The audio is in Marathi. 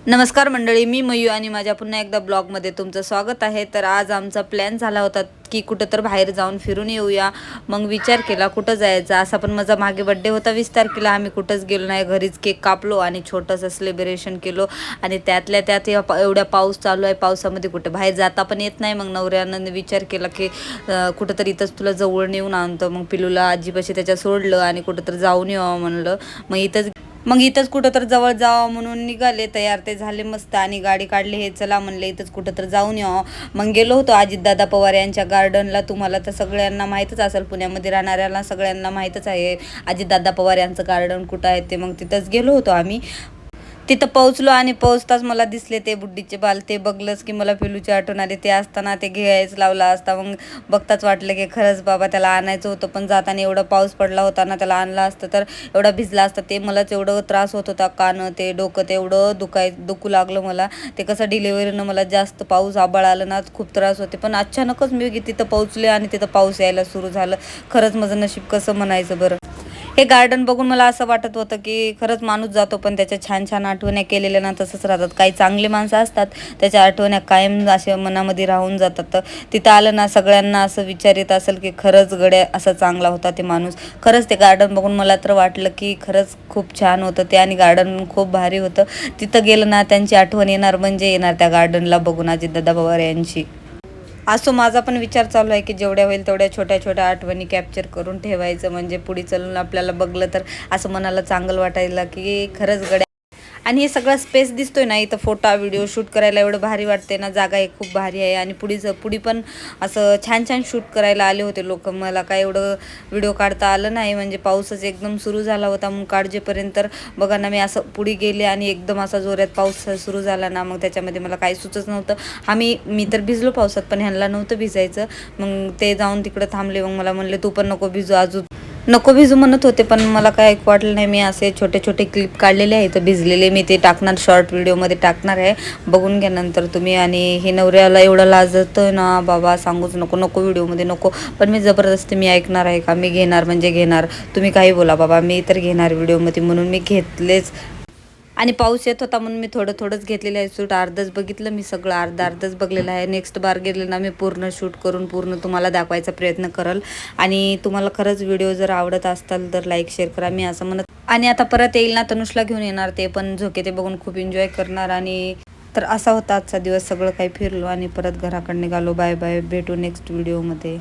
नमस्कार मंडळी, मी मयू आणि माझ्या पुन्हा एकदा ब्लॉगमध्ये तुमचं स्वागत आहे. तर आज आमचा प्लॅन झाला होता की कुठं तर बाहेर जाऊन फिरून येऊया. मग विचार केला कुठं जायचं. असा पण माझा मागे बड्डे होता 20 तारखेला, आम्ही कुठंच गेलो नाही. घरीच केक कापलो आणि छोटंसं सेलिब्रेशन केलो. आणि त्यातल्या त्यात एवढ्या पाऊस चालू आहे, पावसामध्ये कुठे बाहेर जाता पण येत नाही. मग नवऱ्यानं विचार केला की कुठं तरी इथंच तुला जवळ नेऊन आणतो. मग पिलूला आजीपाशी त्याच्या सोडलं आणि कुठं तर जाऊन यावं म्हणलं. मग इथंच कुठं तर जवळ जावं म्हणून निघाले. तयार ते झाले मस्त आणि गाडी काढली. हे चला म्हणले इथंच कुठं तर जाऊन यावं. मग गेलो होतो अजितदादा पवार यांच्या गार्डनला. तुम्हाला तर सगळ्यांना माहीतच असेल, पुण्यामध्ये राहणाऱ्याला सगळ्यांना माहीतच आहे अजितदादा पवार यांचं गार्डन कुठं आहे ते. मग तिथंच गेलो होतो आम्ही. तिथं पोहोचलो आणि पोहोचताच मला दिसले ते बुड्डीचे बाल. ते बघलंच की मला पिलूची आठवण आली. ते असताना ते घ्यायच लावला असता. मग बघताच वाटलं की खरंच बाबा त्याला आणायचं होतं, पण जाताना एवढा पाऊस पडला होता ना, त्याला आणलं असतं तर एवढा भिजला असता. ते मलाच एवढं त्रास होत होता, कान ते डोकं ते एवढं दुखू लागलं मला. ते कसं डिलिव्हरीनं मला जास्त पाऊस आभाळ आलं ना, खूप त्रास होते. पण अचानकच मी तिथं पोहोचले आणि तिथं पाऊस यायला सुरू झालं. खरंच माझं नशीब कसं म्हणायचं बरं. हे गार्डन बघून मला असं वाटत होतं की खरंच माणूस जातो पण त्याच्या छान छान आठवण्या केलेल्या ना तसंच राहतात. काही चांगली माणसं असतात, त्याच्या आठवण्या कायम अशा मनामध्ये राहून जातात. तर तिथं आलं ना, सगळ्यांना असं विचार येत असेल की खरंच गड्या असा चांगला होता ते माणूस. खरंच ते गार्डन बघून मला तर वाटलं की खरंच खूप छान होतं ते आणि गार्डन खूप भारी होतं. तिथं गेलं ना त्यांची आठवण येणार म्हणजे येणार त्या गार्डनला बघून, अजितदादा पवार यांची. असो माझा पण विचार चालू आहे की जेवढ्या होईल तेवढ्या छोट्या छोट्या आठवणी कॅप्चर करून ठेवायचं, म्हणजे पुढे चालून आपल्याला बघलं तर असं मनाला चांगलं वाटायला की खरंच गड्या. आणि हे सगळं स्पेस दिसतोय ना इथं, फोटो व्हिडिओ शूट करायला एवढं भारी वाटते ना. जागा हे खूप भारी आहे आणि पुढे पण असं छान छान शूट करायला आले होते लोक. मला काय एवढं व्हिडिओ काढता आलं नाही, म्हणजे पाऊसच एकदम सुरू झाला होता. मग काळजेपर्यंत तर बघा ना, मी असं पुढे गेले आणि एकदम असा जोरात पाऊस सुरू झाला ना, मग त्याच्यामध्ये मला काही सुचत नव्हतं. मी तर भिजलो पावसात, पण ह्यांना नव्हतं भिजायचं. मग ते जाऊन तिकडं थांबले. मग मला म्हणले तू पण नको भिजू, अजून नको भिजू म्हणत होते, पण मला काय ऐकू वाटलं नाही. मी असे छोटे छोटे क्लिप काढलेले आहेत भिजलेले, मी ते टाकणार, शॉर्ट व्हिडिओमध्ये टाकणार आहे, बघून घ्या नंतर तुम्ही. आणि हे नवऱ्याला एवढं लाजतं ना बाबा, सांगूच नको, नको व्हिडिओमध्ये नको. पण मी जबरदस्ती मी ऐकणार आहे का, मी घेणार म्हणजे घेणार. तुम्ही काही बोला बाबा, मी तर घेणार व्हिडिओमध्ये, म्हणून मी घेतलेच. आणि पाऊस येत होता म्हणून मी थोडंच घेतलेलं आहे शूट. अर्धच बघितलं मी, सगळं अर्धच बघलेलं आहे. नेक्स्ट बार गेले ना मी पूर्ण शूट करून पूर्ण तुम्हाला दाखवायचा प्रयत्न करल. आणि तुम्हाला खरंच व्हिडिओ जर आवडत असताल तर लाईक शेअर करा, मी असं म्हणत. आणि आता परत येईल ना, तनुषला घेऊन येणार, ते पण झोके ते बघून खूप एन्जॉय करणार. आणि तर असा होता आजचा दिवस. सगळं काही फिरलो आणि परत घराकडे निघालो. बाय बाय, भेटू नेक्स्ट व्हिडिओमध्ये.